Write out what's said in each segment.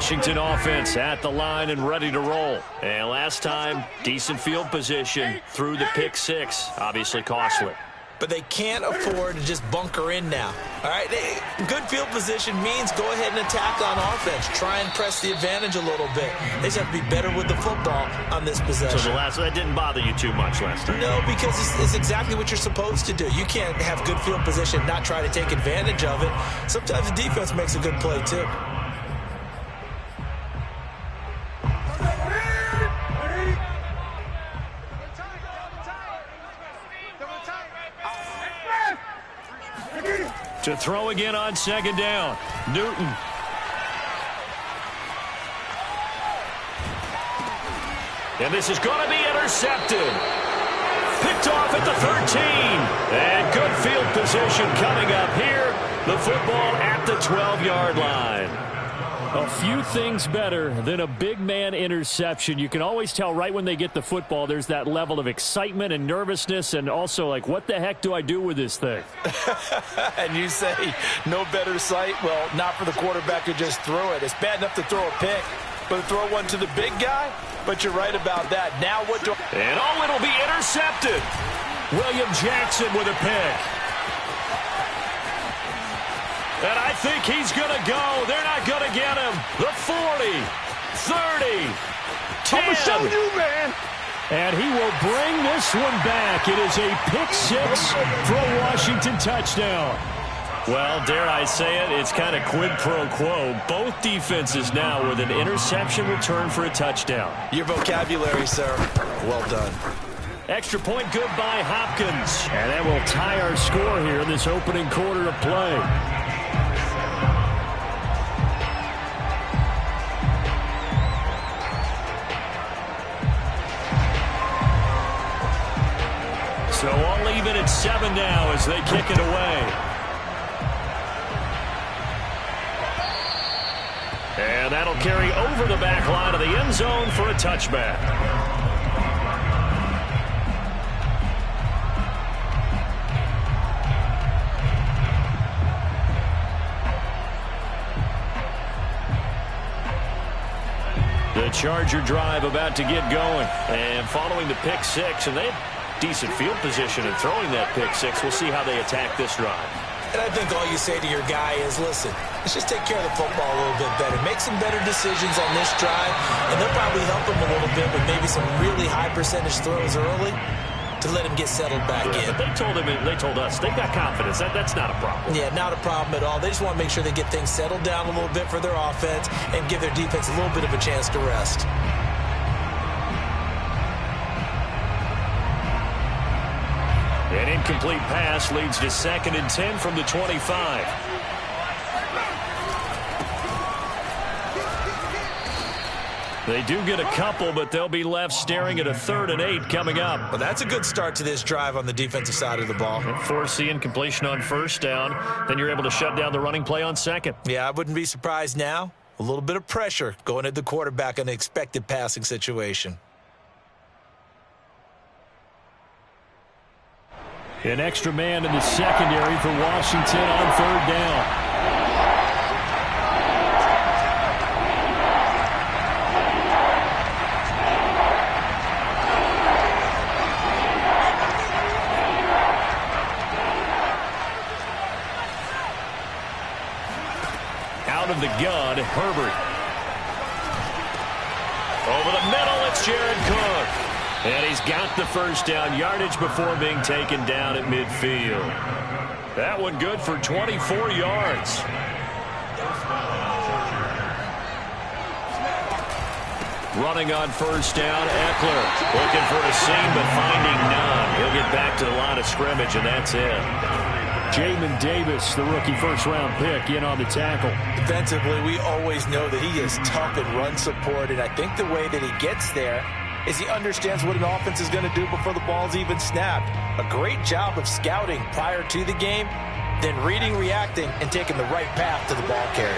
Washington offense at the line and ready to roll. And last time, decent field position through the pick six. Obviously costly. But they can't afford to just bunker in now. All right, good field position means go ahead and attack on offense. Try and press the advantage a little bit. They just have to be better with the football on this possession. So that didn't bother you too much last time? No, because it's exactly what you're supposed to do. You can't have good field position and not try to take advantage of it. Sometimes the defense makes a good play, too. To throw again on second down. Newton. And this is going to be intercepted. Picked off at the 13. And good field position coming up here. The football at the 12-yard line. A few things better than a big man interception. You can always tell right when they get the football, there's that level of excitement and nervousness and also like, what the heck do I do with this thing? And you say no better sight? Well, not for the quarterback to just throw it. It's bad enough to throw a pick, but to throw one to the big guy? But you're right about that. Now what do... And it'll be intercepted. William Jackson with a pick. And I think he's going to go. They're not going to get him. The 40, 30, 10. I'm showing you, man. And he will bring this one back. It is a pick six for a Washington touchdown. Well, dare I say it, it's kind of quid pro quo. Both defenses now with an interception return for a touchdown. Your vocabulary, sir. Well done. Extra point good by Hopkins. And that will tie our score here in this opening quarter of play. So all even at 7 now as they kick it away. And that'll carry over the back line of the end zone for a touchback. The Charger drive about to get going. And following the pick six, and they have decent field position and throwing that pick six. We'll see how they attack this drive. And I think all you say to your guy is, listen, let's just take care of the football a little bit better. Make some better decisions on this drive, and they'll probably help him a little bit with maybe some really high percentage throws early to let him get settled back in. But they told us they've got confidence. That's not a problem. Yeah, not a problem at all. They just want to make sure they get things settled down a little bit for their offense and give their defense a little bit of a chance to rest. An incomplete pass leads to 2nd and 10 from the 25. They do get a couple, but they'll be left staring at a 3rd and 8 coming up. Well, that's a good start to this drive on the defensive side of the ball. Force the incompletion on 1st down. Then you're able to shut down the running play on 2nd. Yeah, I wouldn't be surprised now. A little bit of pressure going at the quarterback in an expected passing situation. An extra man in the secondary for Washington on 3rd down. Out of the gun, Herbert. Over the middle, it's Jared Cook. And he's got the 1st down yardage before being taken down at midfield. That one good for 24 yards. Running on 1st down, Eckler looking for a seam but finding none. He'll get back to the line of scrimmage, and that's it. Jamin Davis, the rookie 1st-round pick, in on the tackle. Defensively, we always know that he is tough in run support, and I think the way that he gets there is he understands what an offense is going to do before the ball's even snapped. A great job of scouting prior to the game, then reading, reacting, and taking the right path to the ball carrier.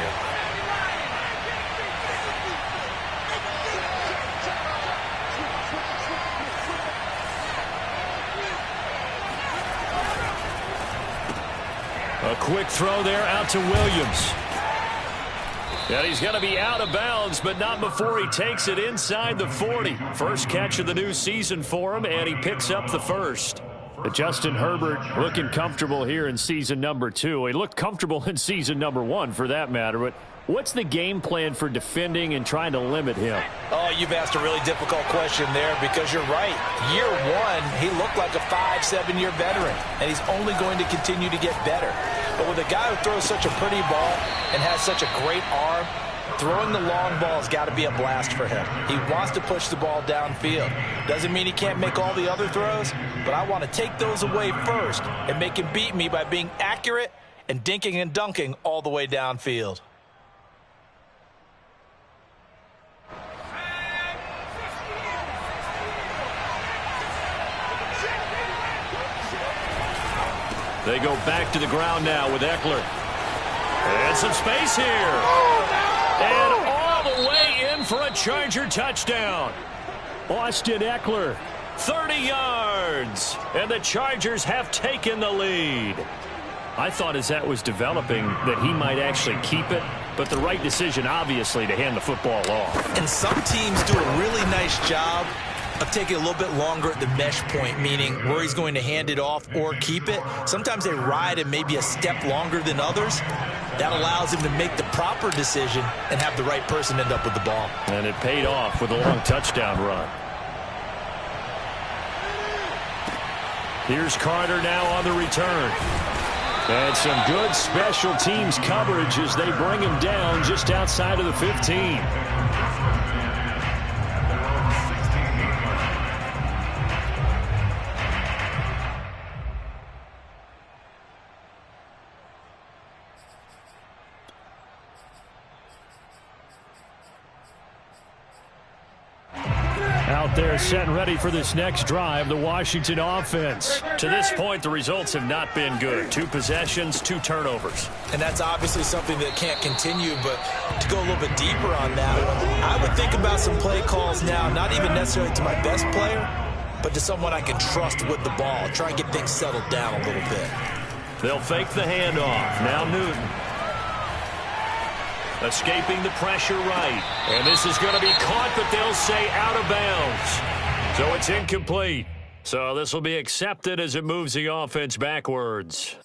A quick throw there out to Williams. And he's going to be out of bounds, but not before he takes it inside the 40. First catch of the new season for him, and he picks up the first. Justin Herbert looking comfortable here in season number 2. He looked comfortable in season number 1 for that matter, but what's the game plan for defending and trying to limit him? Oh, you've asked a really difficult question there because you're right. Year 1, he looked like a 5-7-year veteran, and he's only going to continue to get better. But with a guy who throws such a pretty ball and has such a great arm, throwing the long ball has got to be a blast for him. He wants to push the ball downfield. Doesn't mean he can't make all the other throws, but I want to take those away first and make him beat me by being accurate and dinking and dunking all the way downfield. They go back to the ground now with Eckler. And some space here. And all the way in for a Charger touchdown. Austin Eckler, 30 yards. And the Chargers have taken the lead. I thought as that was developing that he might actually keep it, but the right decision, obviously, to hand the football off. And some teams do a really nice job of taking a little bit longer at the mesh point, meaning where he's going to hand it off or keep it. Sometimes they ride it maybe a step longer than others. That allows him to make the proper decision and have the right person end up with the ball. And it paid off with a long touchdown run. Here's Carter now on the return. And some good special teams coverage as they bring him down just outside of the 15. Out there set and ready for this next drive, the Washington offense. To this point, the results have not been good. 2 possessions, 2 turnovers. And that's obviously something that can't continue, but to go a little bit deeper on that, I would think about some play calls now, not even necessarily to my best player, but to someone I can trust with the ball. Try and get things settled down a little bit. They'll fake the handoff. Now Newton. Escaping the pressure right. And this is going to be caught, but they'll say out of bounds. So it's incomplete. So this will be accepted as it moves the offense backwards.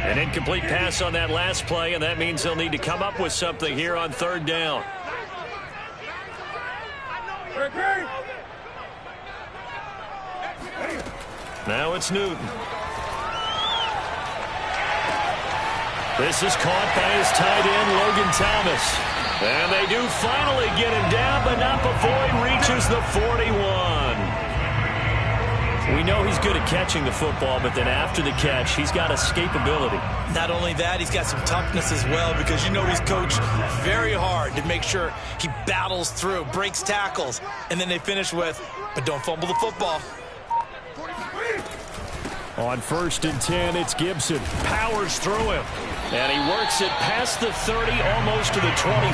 An incomplete pass on that last play, and that means they'll need to come up with something here on 3rd down. Now it's Newton. This is caught by his tight end, Logan Thomas. And they do finally get him down, but not before he reaches the 41. We know he's good at catching the football, but then after the catch, he's got escapability. Not only that, he's got some toughness as well, because you know he's coached very hard to make sure he battles through, breaks tackles, and then they finish with, but don't fumble the football. On 1st and 10, it's Gibson. Powers through him. And he works it past the 30, almost to the 25.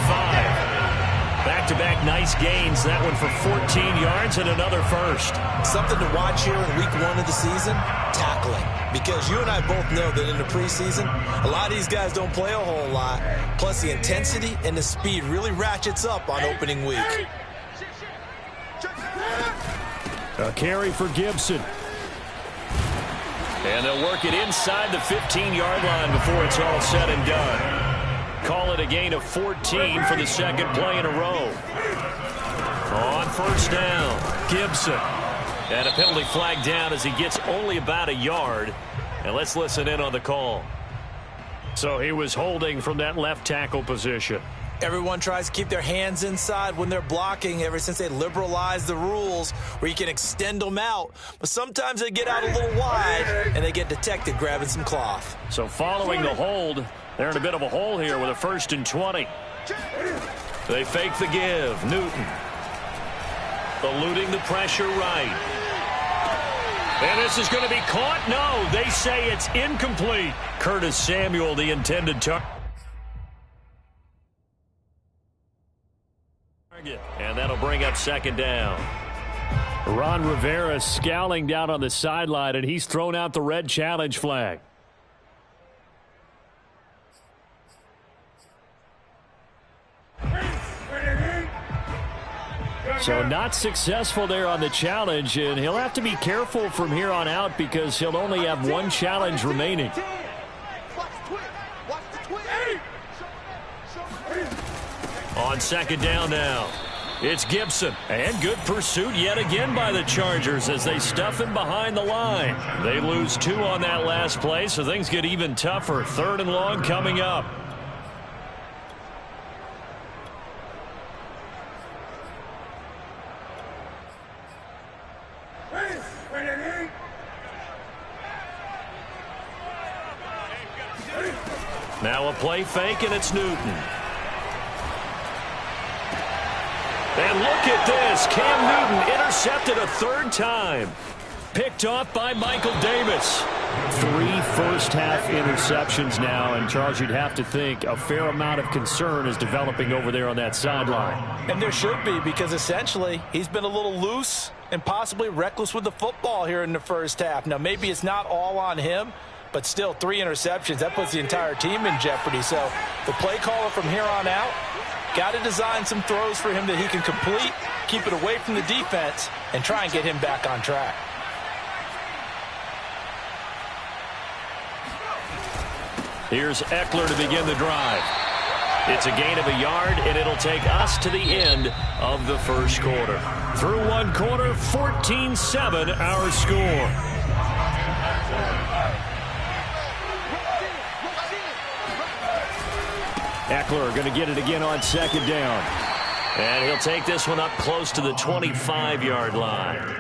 Back-to-back nice gains. That one for 14 yards and another first. Something to watch here in week 1 of the season, tackling. Because you and I both know that in the preseason, a lot of these guys don't play a whole lot. Plus the intensity and the speed really ratchets up on opening week. A carry for Gibson. And they'll work it inside the 15-yard line before it's all said and done. Call it a gain of 14 for the 2nd play in a row. On 1st down, Gibson. And a penalty flag down as he gets only about a yard. And let's listen in on the call. So he was holding from that left tackle position. Everyone tries to keep their hands inside when they're blocking ever since they liberalized the rules where you can extend them out. But sometimes they get out a little wide and they get detected grabbing some cloth. So following the hold, they're in a bit of a hole here with a 1st and 20. They fake the give. Newton eluding the pressure right. And this is going to be caught. No, they say it's incomplete. Curtis Samuel, the intended target. And that'll bring up 2nd down. Ron Rivera scowling down on the sideline, and he's thrown out the red challenge flag. So not successful there on the challenge, and he'll have to be careful from here on out because he'll only have one challenge remaining. On second down now, it's Gibson. And good pursuit yet again by the Chargers as they stuff him behind the line. They lose 2 on that last play, so things get even tougher. 3rd and long coming up. Now a play fake, and it's Newton. And look at this. Cam Newton intercepted a 3rd time. Picked off by Michael Davis. 3 first-half interceptions now, and Charles, you'd have to think a fair amount of concern is developing over there on that sideline. And there should be, because essentially he's been a little loose and possibly reckless with the football here in the first half. Now, maybe it's not all on him, but still 3 interceptions. That puts the entire team in jeopardy. So the play caller from here on out got to design some throws for him that he can complete, keep it away from the defense, and try and get him back on track. Here's Eckler to begin the drive. It's a gain of a yard, and it'll take us to the end of the first quarter. Through 1 quarter, 14-7 our score. Eckler going to get it again on second down. And he'll take this one up close to the 25-yard line.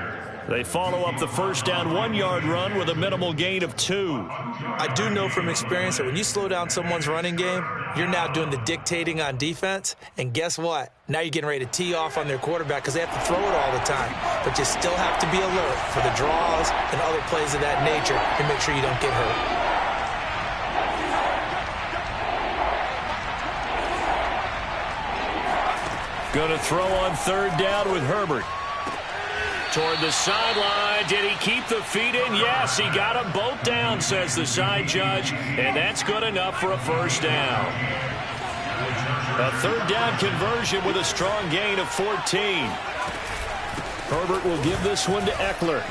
They follow up the first down 1-yard run with a minimal gain of 2. I do know from experience that when you slow down someone's running game, you're now doing the dictating on defense. And guess what? Now you're getting ready to tee off on their quarterback because they have to throw it all the time. But you still have to be alert for the draws and other plays of that nature to make sure you don't get hurt. Going to throw on 3rd down with Herbert. Toward the sideline. Did he keep the feet in? Yes, he got them both down, says the side judge. And that's good enough for a first down. A 3rd down conversion with a strong gain of 14. Herbert will give this one to Eckler.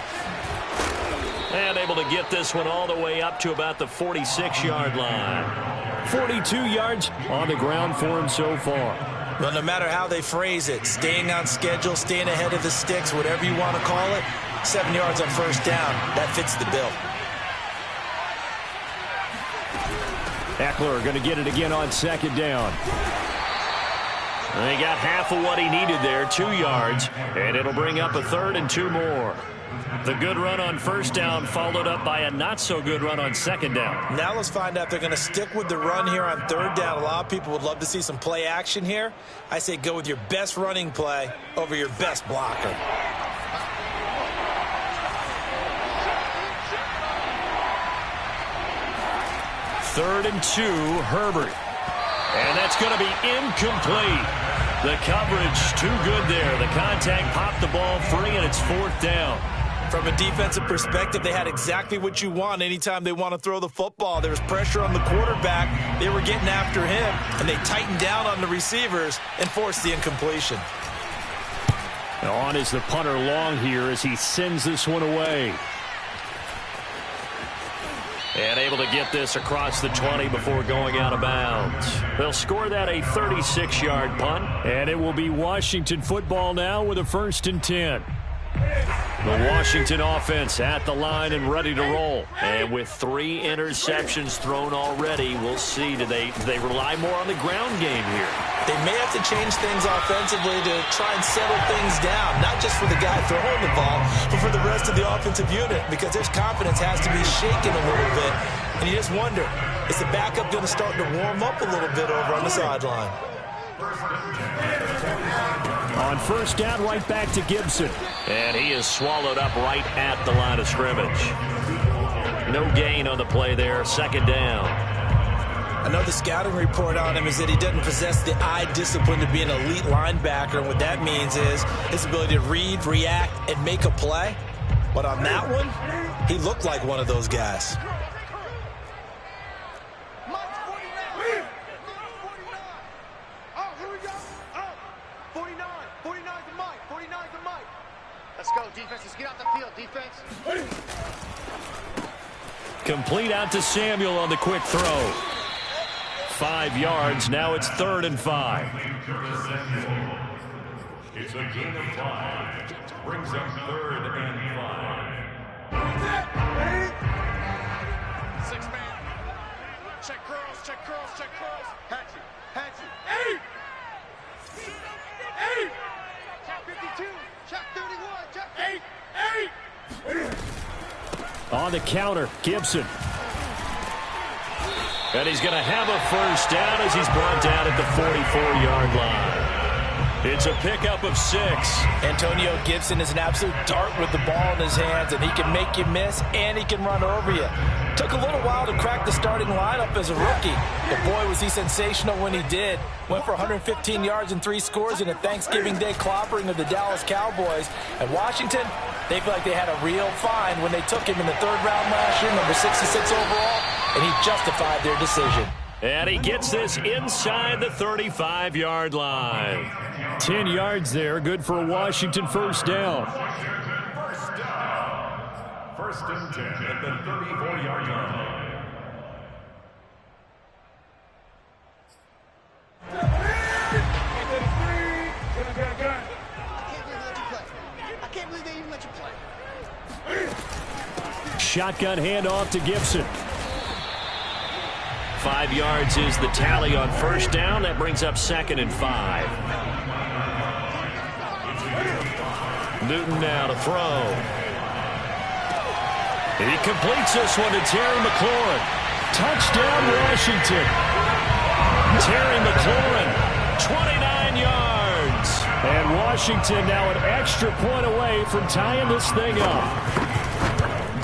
And able to get this one all the way up to about the 46-yard line. 42 yards on the ground for him so far. Well, no matter how they phrase it, staying on schedule, staying ahead of the sticks, whatever you want to call it, 7 yards on first down, that fits the bill. Eckler going to get it again on second down. And he got half of what he needed there, 2 yards, and it'll bring up a 3rd and 2 more. The good run on first down followed up by a not-so-good run on second down. Now let's find out if they're going to stick with the run here on 3rd down. A lot of people would love to see some play action here. I say go with your best running play over your best blocker. Third and 2, Herbert. And that's going to be incomplete. The coverage too good there. The contact popped the ball free, and it's 4th down. From a defensive perspective, they had exactly what you want anytime they want to throw the football. There was pressure on the quarterback. They were getting after him, and they tightened down on the receivers and forced the incompletion. Now on is the punter Long here as he sends this one away. And able to get this across the 20 before going out of bounds. They'll score that a 36-yard punt. And it will be Washington football now with a 1st and 10. The Washington offense at the line and ready to roll. And with 3 interceptions thrown already, we'll see. Do they rely more on the ground game here? They may have to change things offensively to try and settle things down, not just for the guy throwing the ball, but for the rest of the offensive unit, because their confidence has to be shaken a little bit. And you just wonder, is the backup going to start to warm up a little bit over on the sideline? On first down, right back to Gibson. And he is swallowed up right at the line of scrimmage. No gain on the play there, 2nd down. Another scouting report on him is that he doesn't possess the eye discipline to be an elite linebacker. And what that means is his ability to read, react, and make a play. But on that one, he looked like one of those guys. Let's go, defense. Let's get out the field, defense. Complete out to Samuel on the quick throw. 5 yards. Now it's 3rd and 5. It's a gain of 5. Brings up 3rd and 5. 6 man. Check curls, check curls, check curls. Hatchet. 8. Check 52. Check 31. Check 8. On the counter, Gibson. And he's going to have a first down as he's brought down at the 44-yard line. It's a pickup of 6. Antonio Gibson is an absolute dart with the ball in his hands, and he can make you miss, and he can run over you. Took a little while to crack the starting lineup as a rookie, but boy, was he sensational when he did. Went for 115 yards and 3 scores in a Thanksgiving Day clobbering of the Dallas Cowboys. And Washington, they feel like they had a real find when they took him in the 3rd round last year, number 66 overall, and he justified their decision. And he gets this inside the 35-yard line. 10 yards there, good for a Washington first down. First and 10 at the 34-yard line. I can't believe they even let you play. Shotgun handoff to Gibson. 5 yards is the tally on first down. That brings up 2nd and 5. Newton now to throw. He completes this one to Terry McLaurin. Touchdown, Washington. Terry McLaurin, 29 yards. And Washington now an extra point away from tying this thing up.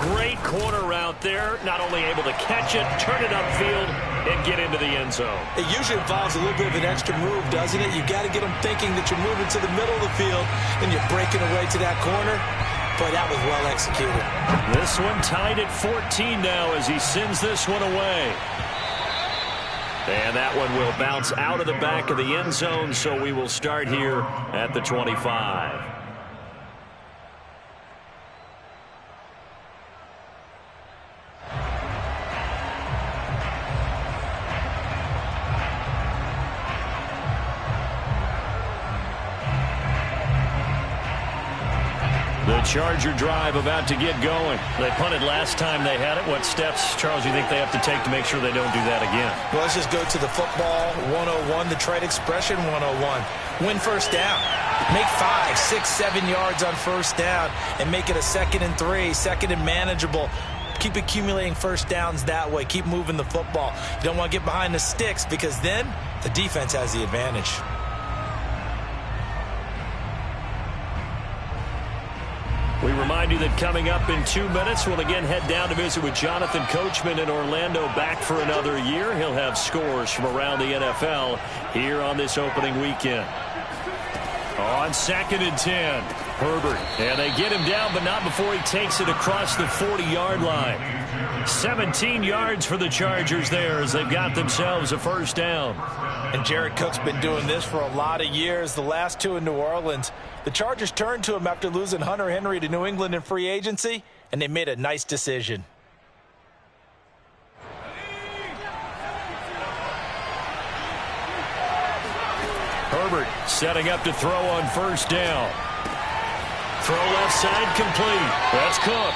Great corner route there. Not only able to catch it, turn it upfield, and get into the end zone. It usually involves a little bit of an extra move, doesn't it? You got to get them thinking that you're moving to the middle of the field and you're breaking away to that corner. Boy, that was well executed. This one tied at 14 now as he sends this one away. And that one will bounce out of the back of the end zone, so we will start here at the 25. The Charger drive about to get going. They punted last time they had it. What steps, Charles, do you think they have to take to make sure they don't do that again? Well, let's just go to the football 101, the trade expression 101. Win first down. Make 5, 6, 7 yards on first down and make it a 2nd and 3, 2nd and manageable. Keep accumulating first downs that way. Keep moving the football. You don't want to get behind the sticks because then the defense has the advantage. We remind you that coming up in 2 minutes, we'll again head down to visit with Jonathan Coachman in Orlando, back for another year. He'll have scores from around the NFL here on this opening weekend. On 2nd and 10, Herbert. And they get him down, but not before he takes it across the 40-yard line. 17 yards for the Chargers there as they've got themselves a first down. And Jared Cook's been doing this for a lot of years, the last 2 in New Orleans. The Chargers turned to him after losing Hunter Henry to New England in free agency, and they made a nice decision. Herbert setting up to throw on first down. Throw left side complete. That's Cook.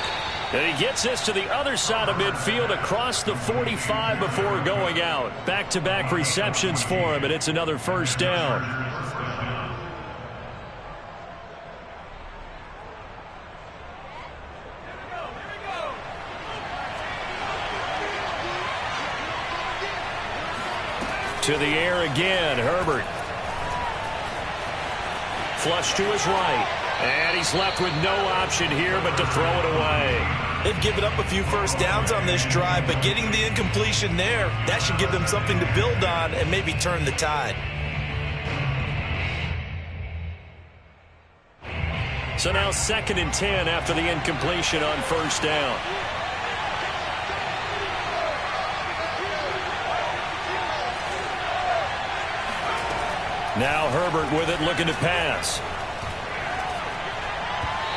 And he gets this to the other side of midfield across the 45 before going out. Back-to-back receptions for him, and it's another first down. To the air again, Herbert. Flush to his right. And he's left with no option here but to throw it away. They've given up a few first downs on this drive, but getting the incompletion there, that should give them something to build on and maybe turn the tide. So now 2nd and 10 after the incompletion on first down. Now Herbert with it, looking to pass.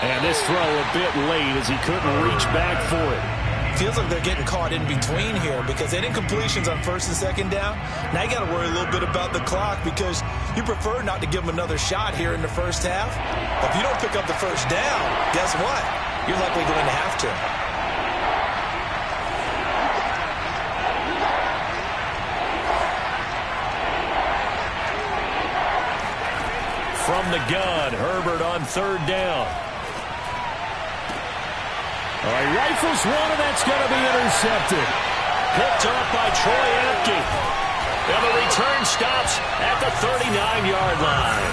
And this throw a bit late as he couldn't reach back for it. Feels like they're getting caught in between here because they had incompletions on 1st and 2nd down. Now you got to worry a little bit about the clock because you prefer not to give them another shot here in the first half. But if you don't pick up the first down, guess what? You're likely going to have to. From the gun, Herbert on 3rd down. All right, rifles one, and that's going to be intercepted. Picked off by Troy Apke. And the return stops at the 39-yard line.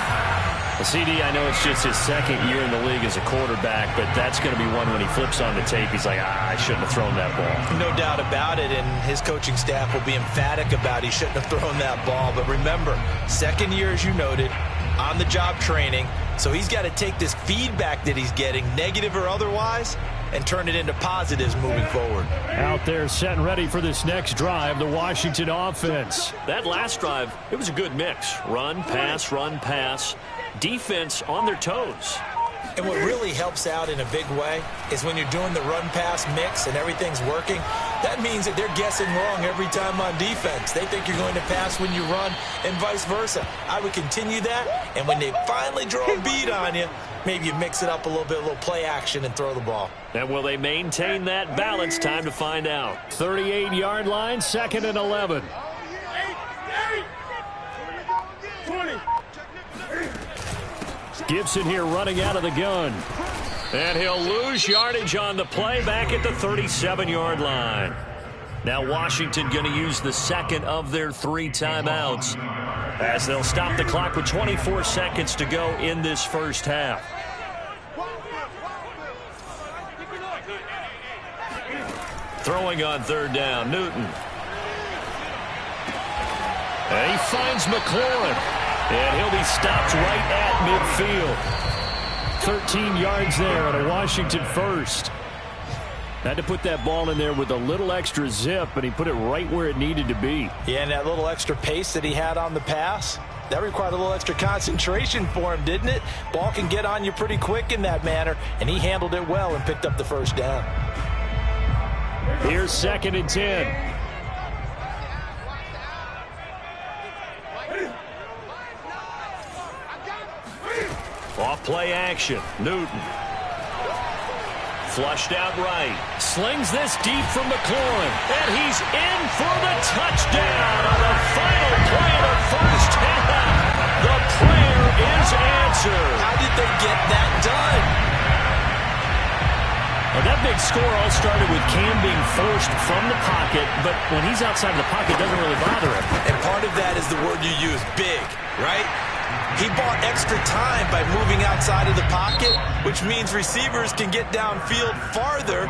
Well, CD, I know it's just his 2nd year in the league as a quarterback, but that's going to be one when he flips on the tape. He's like, I shouldn't have thrown that ball. No doubt about it, and his coaching staff will be emphatic about he shouldn't have thrown that ball. But remember, 2nd year, as you noted, on-the-job training, so he's got to take this feedback that he's getting, negative or otherwise, and turn it into positives moving forward. Out there set and ready for this next drive, the Washington offense. That last drive, it was a good mix. Run, pass, defense on their toes. And what really helps out in a big way is when you're doing the run-pass mix and everything's working, that means that they're guessing wrong every time on defense. They think you're going to pass when you run and vice versa. I would continue that, and when they finally draw a beat on you, maybe you mix it up a little bit, a little play action, and throw the ball. And will they maintain that balance? Time to find out. 38-yard line, 2nd and 11. Gibson here running out of the gun. And he'll lose yardage on the play back at the 37-yard line. Now Washington going to use the 2nd of their 3 timeouts as they'll stop the clock with 24 seconds to go in this first half. Throwing on 3rd down, Newton. And he finds McLaurin. And he'll be stopped right at midfield. 13 yards there on a Washington first. Had to put that ball in there with a little extra zip, and he put it right where it needed to be. Yeah, and that little extra pace that he had on the pass, that required a little extra concentration for him, didn't it? Ball can get on you pretty quick in that manner, and he handled it well and picked up the first down. Here's 2nd and 10. Off play action. Newton. Flushed out right. Slings this deep from McLaurin. And he's in for the touchdown on the final play of the first half. The prayer is answered. How did they get that done? Well, that big score all started with Cam being forced from the pocket, but when he's outside of the pocket, it doesn't really bother him. And part of that is the word you use, big, right? He bought extra time by moving outside of the pocket, which means receivers can get downfield farther,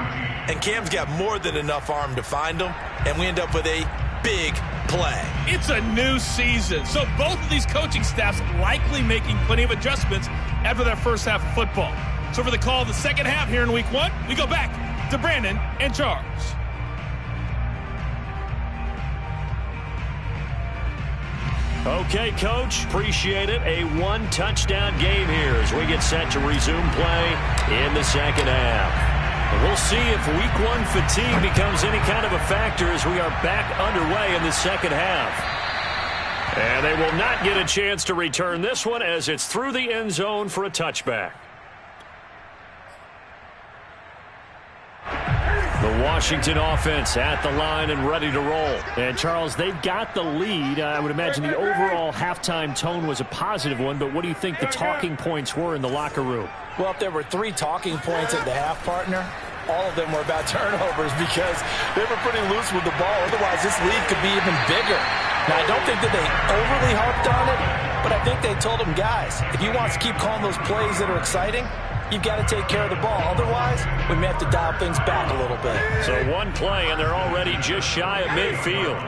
and Cam's got more than enough arm to find them, and we end up with a big play. It's a new season, so both of these coaching staffs likely making plenty of adjustments after their first half of football. So for the call of the second half here in week 1, we go back to Brandon and Charles. Okay, Coach, appreciate it. A 1-touchdown game here as we get set to resume play in the second half. And we'll see if week 1 fatigue becomes any kind of a factor as we are back underway in the second half. And they will not get a chance to return this one as it's through the end zone for a touchback. The Washington offense at the line and ready to roll. And, Charles, they've got the lead. I would imagine the overall halftime tone was a positive one, but what do you think the talking points were in the locker room? Well, if there were 3 talking points at the half, partner, all of them were about turnovers because they were pretty loose with the ball. Otherwise, this lead could be even bigger. Now, I don't think that they overly harped on it, but I think they told them, guys, if you want to keep calling those plays that are exciting, you've got to take care of the ball. Otherwise, we may have to dial things back a little bit. So one play, and they're already just shy of midfield.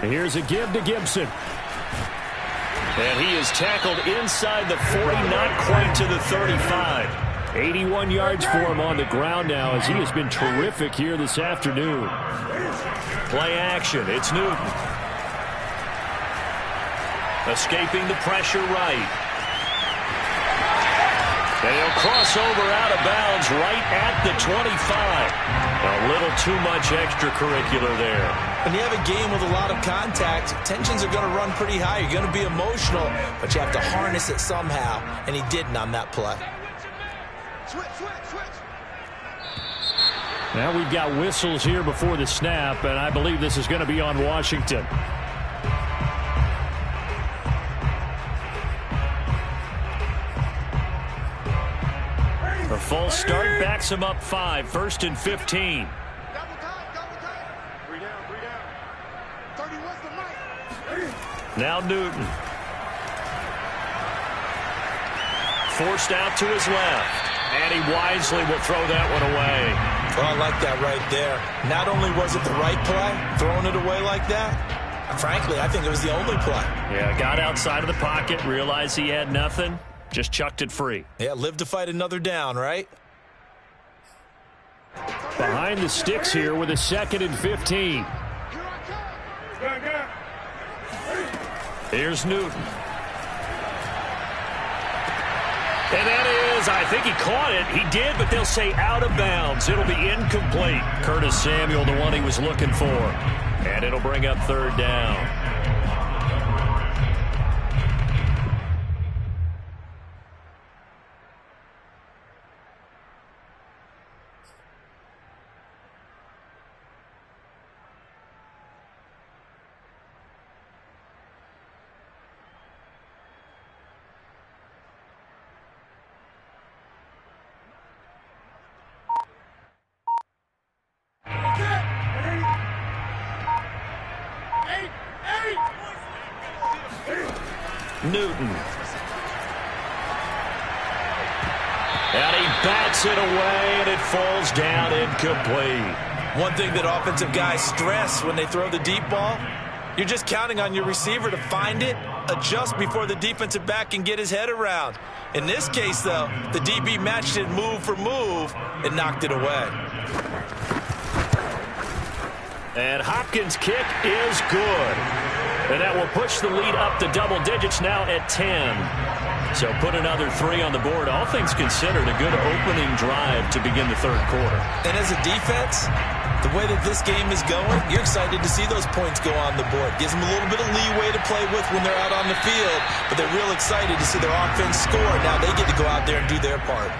And here's a give to Gibson. And he is tackled inside the 40, not quite to the 35. 81 yards for him on the ground now as he has been terrific here this afternoon. Play action. It's Newton. Escaping the pressure right. And he'll cross over out of bounds right at the 25. A little too much extracurricular there. When you have a game with a lot of contact, tensions are going to run pretty high. You're going to be emotional, but you have to harness it somehow, and he didn't on that play. Now we've got whistles here before the snap, and I believe this is going to be on Washington. A false start backs him up 5, 1st and 15. Now Newton. Forced out to his left. And he wisely will throw that one away. Well, I like that right there. Not only was it the right play, throwing it away like that, frankly, I think it was the only play. Yeah, got outside of the pocket, realized he had nothing, just chucked it free. Yeah, live to fight another down, right? Behind the sticks here with a 2nd and 15. Here's Newton. And that is, I think he caught it. He did, but they'll say out of bounds. It'll be incomplete. Curtis Samuel, the one he was looking for. And it'll bring up 3rd down. Newton. And he bats it away, and it falls down incomplete. One thing that offensive guys stress when they throw the deep ball, you're just counting on your receiver to find it, adjust before the defensive back can get his head around. In this case, though, the DB matched it move for move and knocked it away. And Hopkins' kick is good. And that will push the lead up to double digits now at 10. So put another 3 on the board. All things considered, a good opening drive to begin the 3rd quarter. And as a defense, the way that this game is going, you're excited to see those points go on the board. Gives them a little bit of leeway to play with when they're out on the field. But they're real excited to see their offense score. Now they get to go out there and do their part.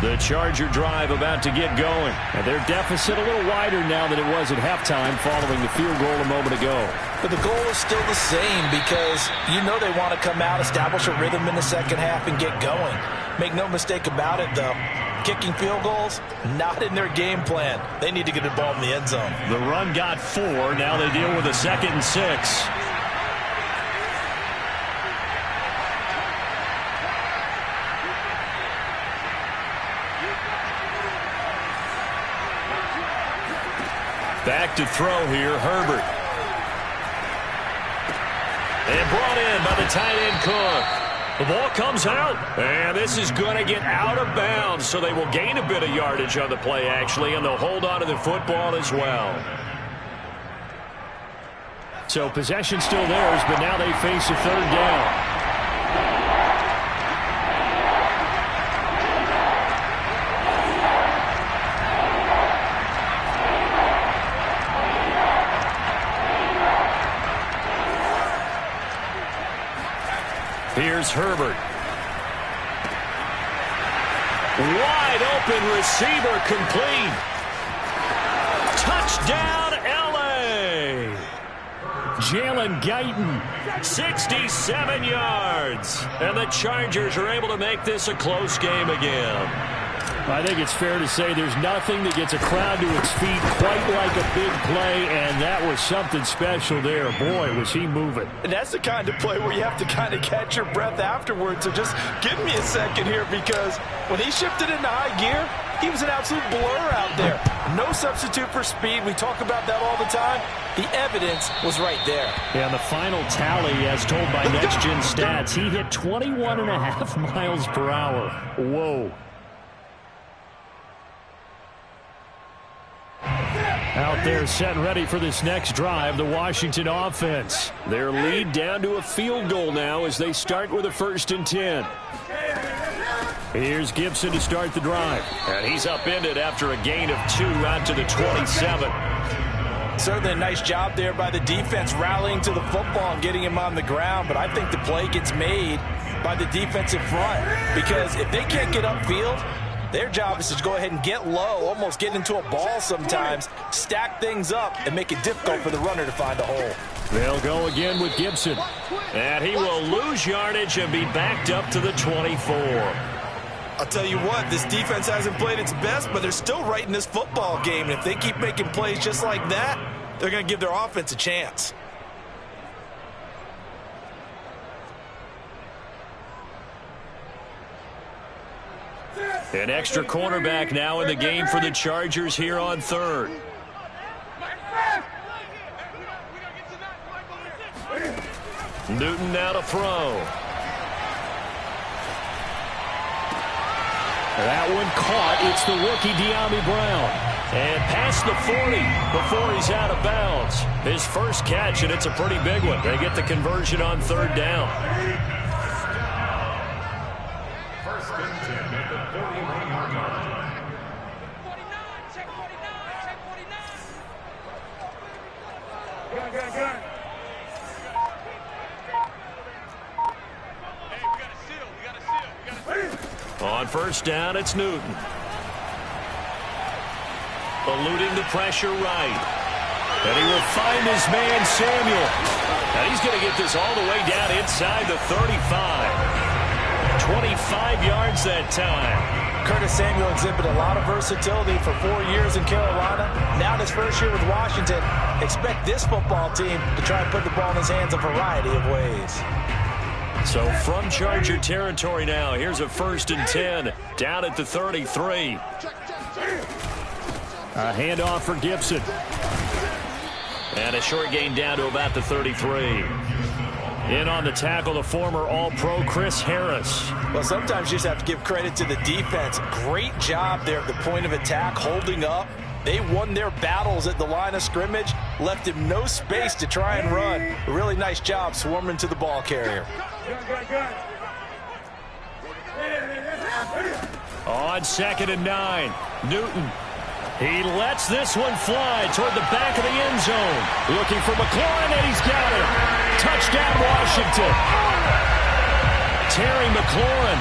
The Charger drive about to get going. And their deficit a little wider now than it was at halftime following the field goal a moment ago. But the goal is still the same because you know they want to come out, establish a rhythm in the second half, and get going. Make no mistake about it, though. Kicking field goals, not in their game plan. They need to get the ball in the end zone. The run got 4. Now they deal with a 2nd and 6. Back to throw here, Herbert. And brought in by the tight end Cook. The ball comes out, and this is going to get out of bounds, so they will gain a bit of yardage on the play, actually, and they'll hold on to the football as well. So possession still theirs, but now they face a 3rd down. Here's Herbert. Wide open receiver complete. Touchdown, L.A. Jalen Guyton. 67 yards. And the Chargers are able to make this a close game again. I think it's fair to say there's nothing that gets a crowd to its feet quite like a big play, and that was something special there. Boy, was he moving. And that's the kind of play where you have to kind of catch your breath afterwards. So just give me a second here, because when he shifted into high gear, he was an absolute blur out there. No substitute for speed. We talk about that all the time. The evidence was right there. And the final tally, as told by Next Gen Stats, he hit 21.5 miles per hour. Whoa. Out there set and ready for this next drive, the Washington offense. Their lead down to a field goal now as they start with a 1st and 10. Here's Gibson to start the drive. And he's upended after a gain of 2 out to the 27. Certainly a nice job there by the defense rallying to the football and getting him on the ground. But I think the play gets made by the defensive front, because if they can't get upfield, their job is to go ahead and get low, almost get into a ball sometimes, stack things up, and make it difficult for the runner to find a hole. They'll go again with Gibson. And he will lose yardage and be backed up to the 24. I'll tell you what, this defense hasn't played its best, but they're still right in this football game. And if they keep making plays just like that, they're going to give their offense a chance. An extra cornerback now in the game for the Chargers here on 3rd. Newton now to throw. That one caught. It's the rookie De'Ami Brown. And past the 40 before he's out of bounds. His first catch, and it's a pretty big one. They get the conversion on 3rd down. 1st and 10 at the 41-yard line. 49, check 49, check 49. Good. Hey, we got a seal. On 1st down, it's Newton. Eluding the pressure right. And he will find his man, Samuel. And he's going to get this all the way down inside the 35. 25 yards that time. Curtis Samuel exhibited a lot of versatility for 4 years in Carolina. Now in his first year with Washington, expect this football team to try and put the ball in his hands a variety of ways. So from Charger territory now, here's a 1st and 10 down at the 33. A handoff for Gibson. And a short gain down to about the 33. In on the tackle, the former All-Pro Chris Harris. Well, sometimes you just have to give credit to the defense. Great job there at the point of attack, holding up. They won their battles at the line of scrimmage, left him no space to try and run. A really nice job swarming to the ball carrier. On 2nd and 9, Newton. He lets this one fly toward the back of the end zone. Looking for McLaurin, and he's got it. Touchdown, Washington. Terry McLaurin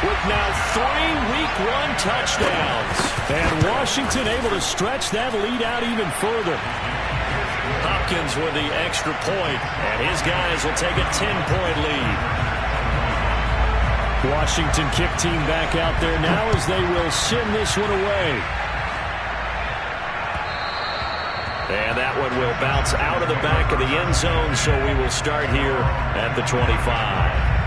with now 3 Week 1 touchdowns. And Washington able to stretch that lead out even further. Hopkins with the extra point, and his guys will take a 10-point lead. Washington kick team back out there now as they will send this one away. And that one will bounce out of the back of the end zone, so we will start here at the 25.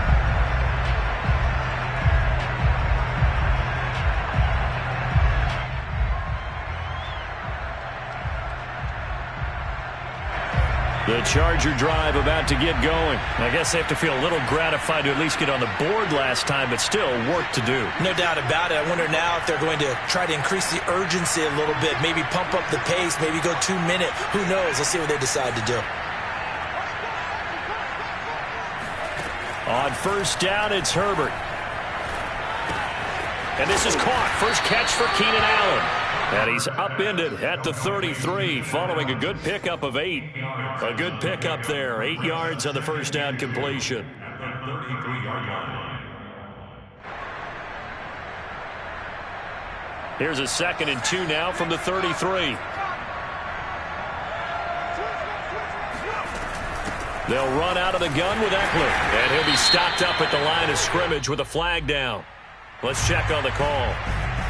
The Charger drive about to get going. I guess they have to feel a little gratified to at least get on the board last time, but still work to do. No doubt about it. I wonder now if they're going to try to increase the urgency a little bit, maybe pump up the pace, maybe go 2-minute. Who knows? Let's see what they decide to do. On 1st down, it's Herbert. And this is caught. First catch for Keenan Allen. And he's upended at the 33 following a good pickup of 8. A good pickup there. 8 yards on the 1st down completion. Here's a 2nd and 2 now from the 33. They'll run out of the gun with Eckler. And he'll be stopped up at the line of scrimmage with a flag down. Let's check on the call.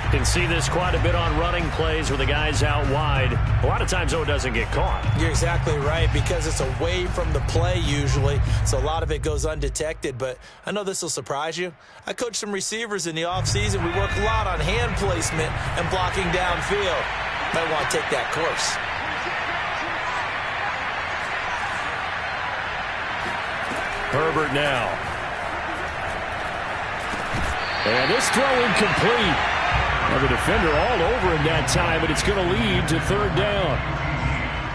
You can see this quite a bit on running plays where the guy's out wide. A lot of times, though, it doesn't get caught. You're exactly right, because it's away from the play usually, so a lot of it goes undetected. But I know this will surprise you. I coach some receivers in the offseason. We work a lot on hand placement and blocking downfield. Might want to take that course. Herbert now. And this throw incomplete. Well, the defender all over him that time, but it's going to lead to third down.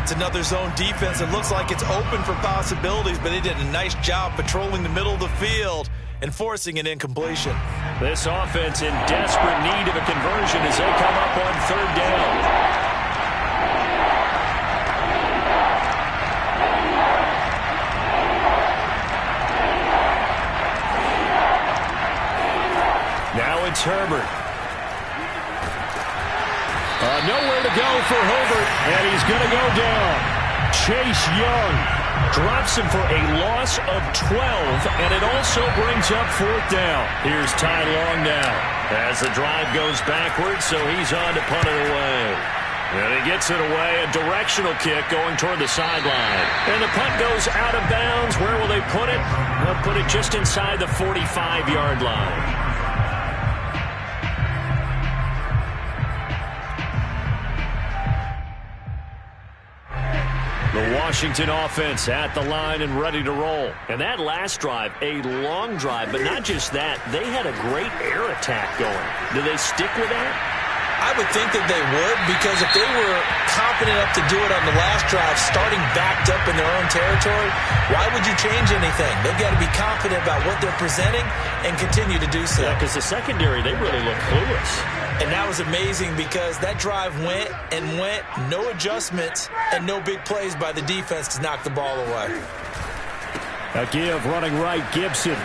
It's another zone defense. It looks like it's open for possibilities, but they did a nice job patrolling the middle of the field and forcing an incompletion. This offense in desperate need of a conversion as they come up on third down. Now it's Herbert. Nowhere to go for Herbert, and he's going to go down. Chase Young drops him for a loss of 12, and it also brings up fourth down. Here's Ty Long now as the drive goes backwards, so he's on to punt it away. And he gets it away, a directional kick going toward the sideline. And the punt goes out of bounds. Where will they put it? They'll put it just inside the 45-yard line. The Washington offense at the line and ready to roll. And that last drive, a long drive, but not just that. They had a great air attack going. Do they stick with that? I would think that they would, because if they were confident enough to do it on the last drive, starting backed up in their own territory, why would you change anything? They've got to be confident about what they're presenting and continue to do so. Yeah, because the secondary, they really look clueless. And that was amazing, because that drive went and went, no adjustments and no big plays by the defense to knock the ball away. A give running right, Gibson.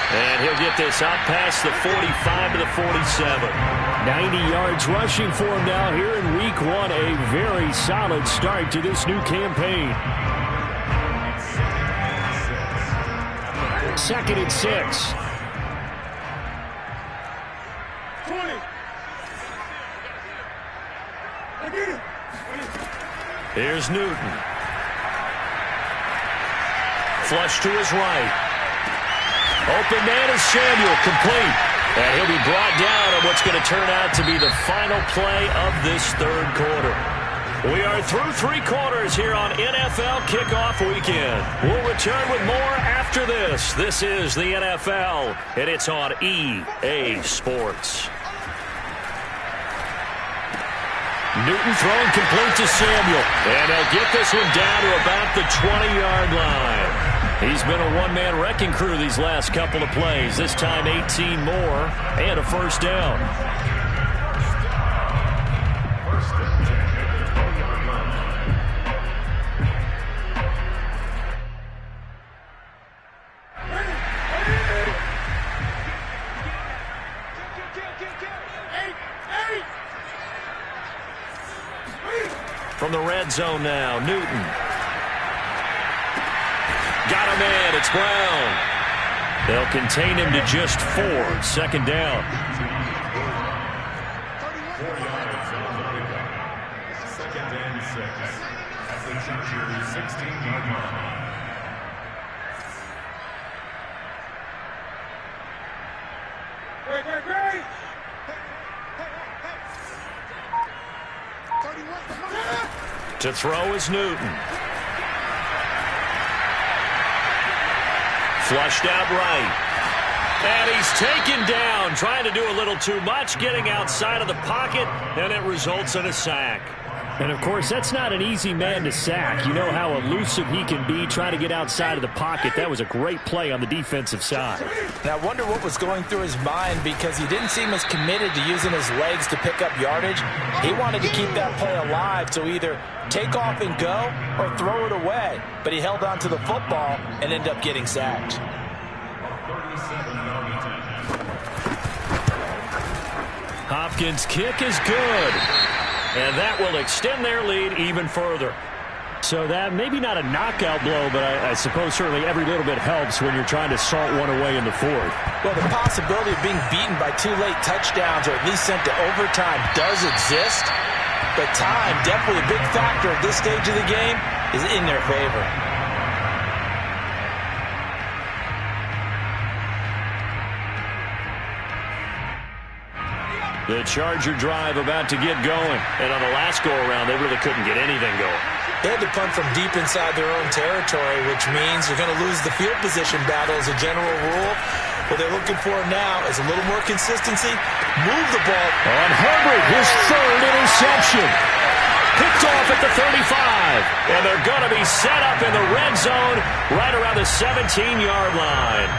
And he'll get this out past the 45 to the 47. 90 yards rushing for him now here in week one. A very solid start to this new campaign. 2nd and 6. 20. Here's Newton. Flush to his right. Open man is Samuel, complete. And he'll be brought down on what's going to turn out to be the final play of this third quarter. We are through 3 quarters here on NFL Kickoff Weekend. We'll return with more after this. This is the NFL, and it's on EA Sports. Newton throwing complete to Samuel. And they'll get this one down to about the 20-yard line. He's been a one-man wrecking crew these last couple of plays. This time 18 more and a first down. From the red zone now, Newton. Got a man, it's Brown. They'll contain him to just 4. 2nd down. 4 yards on the pickup. 2nd and 6 at the Chargers' 16-yard line. Great. To throw is Newton. Flushed out right. And he's taken down, trying to do a little too much, getting outside of the pocket, and it results in a sack. And, of course, that's not an easy man to sack. You know how elusive he can be trying to get outside of the pocket. That was a great play on the defensive side. And I wonder what was going through his mind, because he didn't seem as committed to using his legs to pick up yardage. He wanted to keep that play alive, so either take off and go or throw it away. But he held on to the football and ended up getting sacked. Hopkins' kick is good. And that will extend their lead even further. So that maybe not a knockout blow, but I suppose certainly every little bit helps when you're trying to salt one away in the fourth. Well, the possibility of being beaten by 2 late touchdowns or at least sent to overtime does exist, but time, definitely a big factor at this stage of the game, is in their favor. The Charger drive about to get going. And on the last go-around, they really couldn't get anything going. They had to punt from deep inside their own territory, which means you're going to lose the field position battle as a general rule. What they're looking for now is a little more consistency. Move the ball. On Herbert, his third interception. Picked off at the 35. And they're going to be set up in the red zone right around the 17-yard line.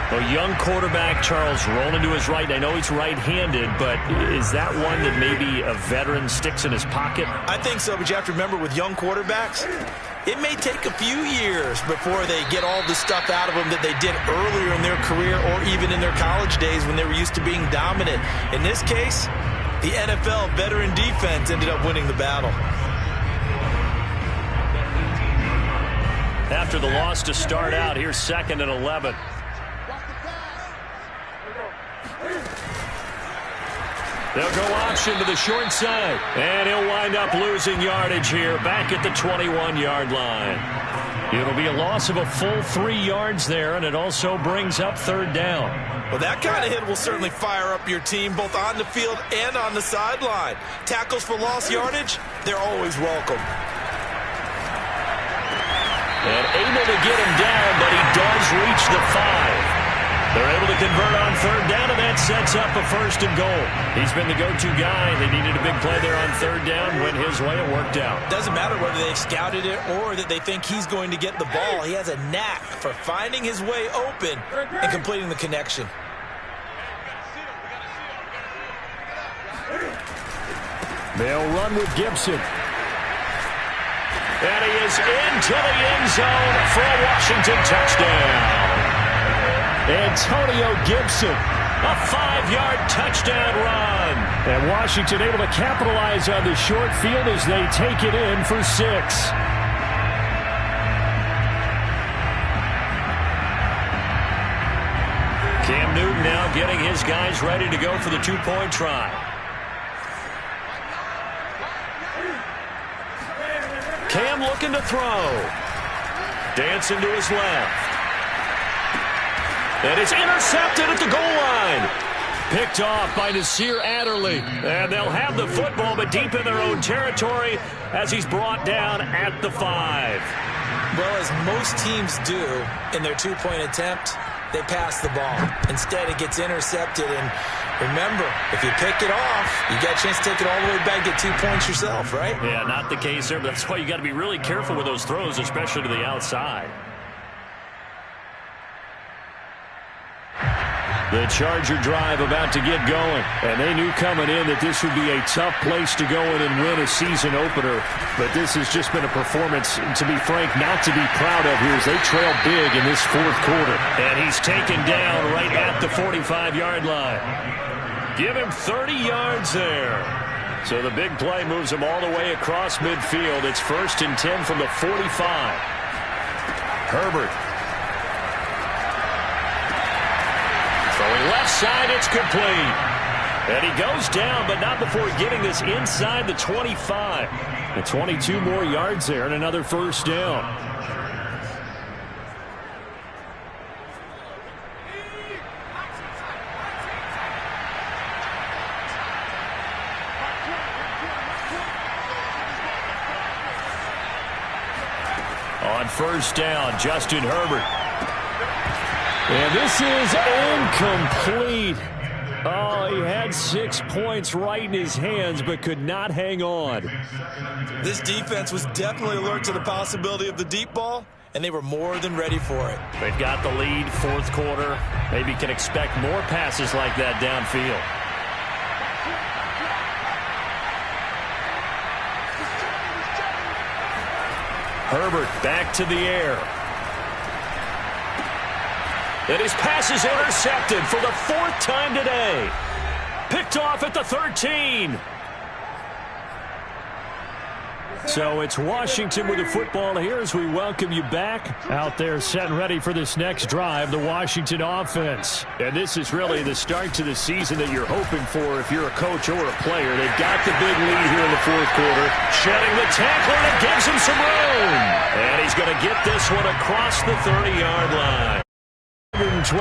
A young quarterback, Charles, rolling to his right. I know he's right-handed, but is that one that maybe a veteran sticks in his pocket? I think so, but you have to remember with young quarterbacks, it may take a few years before they get all the stuff out of them that they did earlier in their career or even in their college days when they were used to being dominant. In this case, the NFL veteran defense ended up winning the battle. After the loss to start out, here's 2nd and 11. They'll go option to the short side. And he'll wind up losing yardage here back at the 21-yard line. It'll be a loss of a full 3 yards there, and it also brings up 3rd down. Well, that kind of hit will certainly fire up your team both on the field and on the sideline. Tackles for lost yardage, they're always welcome. And able to get him down, but he does reach the 5. They're able to convert on 3rd down, and that sets up a 1st and goal. He's been the go-to guy. They needed a big play there on 3rd down. Went his way. It worked out. Doesn't matter whether they've scouted it or that they think he's going to get the ball. He has a knack for finding his way open and completing the connection. They'll run with Gibson. And he is into the end zone for a Washington touchdown. Antonio Gibson, a 5-yard touchdown run. And Washington able to capitalize on the short field as they take it in for 6. Cam Newton now getting his guys ready to go for the 2-point try. Cam looking to throw. Dancing to his left. And it's intercepted at the goal line. Picked off by Nasir Adderley. And they'll have the football, but deep in their own territory as he's brought down at the 5. Well, as most teams do in their 2-point attempt, they pass the ball. Instead, it gets intercepted. And remember, if you pick it off, you got a chance to take it all the way back, get 2 points yourself, right? Yeah, not the case there. But that's why you got to be really careful with those throws, especially to the outside. The Charger drive about to get going. And they knew coming in that this would be a tough place to go in and win a season opener. But this has just been a performance, to be frank, not to be proud of here as they trail big in this 4th quarter. And he's taken down right at the 45-yard line. Give him 30 yards there. So the big play moves him all the way across midfield. It's 1st and 10 from the 45. Herbert. Throwing left side, it's complete. And he goes down, but not before getting this inside the 25. And 22 more yards there and another 1st down. On 1st down, Justin Herbert. And this is incomplete. Oh, he had 6 points right in his hands, but could not hang on. This defense was definitely alert to the possibility of the deep ball, and they were more than ready for it. They've got the lead, 4th quarter. Maybe can expect more passes like that downfield. Herbert back to the air. And his pass is intercepted for the 4th time today. Picked off at the 13. So it's Washington with the football here as we welcome you back. Out there set and ready for this next drive, the Washington offense. And this is really the start to the season that you're hoping for if you're a coach or a player. They've got the big lead here in the fourth quarter. Shedding the tackle, and it gives him some room. And he's going to get this one across the 30-yard line. 112